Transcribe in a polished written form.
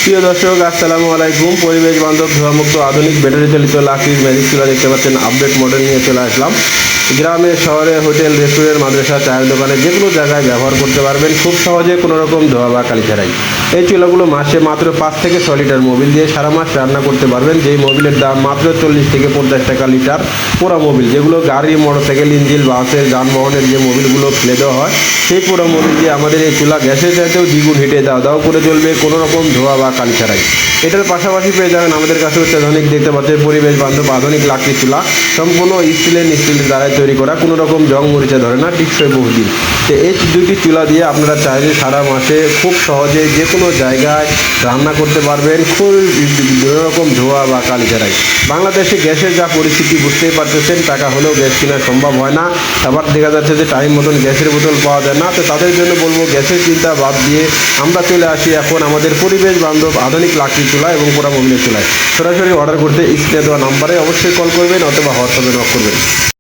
প্রিয় দর্শক, আসসালামু আলাইকুম। পরিবেশ বান্ধব ধোঁয়ামুক্ত আধুনিক ব্যাটারি চালিত লাকড়ির ম্যাজিক চুলা দেখতে পাচ্ছেন। আপডেট মডেল নিয়ে চলে আসলাম। গ্রামে, শহরে, হোটেল, রেস্টুরেন্ট, মাদ্রাসা, চায়ের দোকানে যে কোনো জায়গায় ব্যবহার করতে পারবেন খুব সহজে, কোনো রকম ধোঁয়া বা কালি ছাড়াই। এই চুলাগুলো মাসে মাত্র 5 থেকে 6 লিটার মোবিল দিয়ে সারা মাস রান্না করতে পারবেন। যেই মোবিলের দাম মাত্র 40 থেকে 50 টাকা লিটার। পোড়া মোবিল, যেগুলো গাড়ি, মোটরসাইকেল, ইঞ্জিন, বাসের, যানবাহনের যে মোবিলগুলো ফেলে দেওয়া হয়, সেই পোড়া মোবিল দিয়ে আমাদের এই চুলা গ্যাসের চাইতেও দ্বিগুণ হিটে দাও দাও করে জ্বলবে, কোনো রকম ধোঁয়া বা কালি ছাড়াই। এটার পাশাপাশি পেয়ে যাবেন আমাদের কাছে অত্যাধুনিক, দেখতে পাচ্ছেন, পরিবেশ বান্ধব আধুনিক লাকড়ি চুলা। সম্পূর্ণ স্টিলের দ্বারাই তৈরি করা, কোনো রকম জং মরিচা ধরে না, টিকসই বহুদিন। তো এই দুটি চুলা দিয়ে আপনারা চাইলে সারা মাসে খুব সহজে যে কোনো জায়গায় রান্না করতে পারবেন, খুব কোনো রকম ধোঁয়া বা কালি ছাড়াই। বাংলাদেশে গ্যাসের যা পরিস্থিতি বুঝতেই পারতেছেন, টাকা হলেও গ্যাস কেনা সম্ভব হয় না। আবার দেখা যাচ্ছে যে টাইম মতন গ্যাসের বোতল পাওয়া যায় না। তো তাদের জন্য বলবো, গ্যাসের চিন্তা বাদ দিয়ে আমরা চলে আসি এখন আমাদের পরিবেশ বান্ধব আধুনিক লাকড়ি চুলা এবং পোড়া মোবিলের চুলায়। সরাসরি অর্ডার করতে স্ক্রিনে দেওয়া নাম্বারে অবশ্যই কল করবেন অথবা হোয়াটসঅ্যাপে নক করবেন।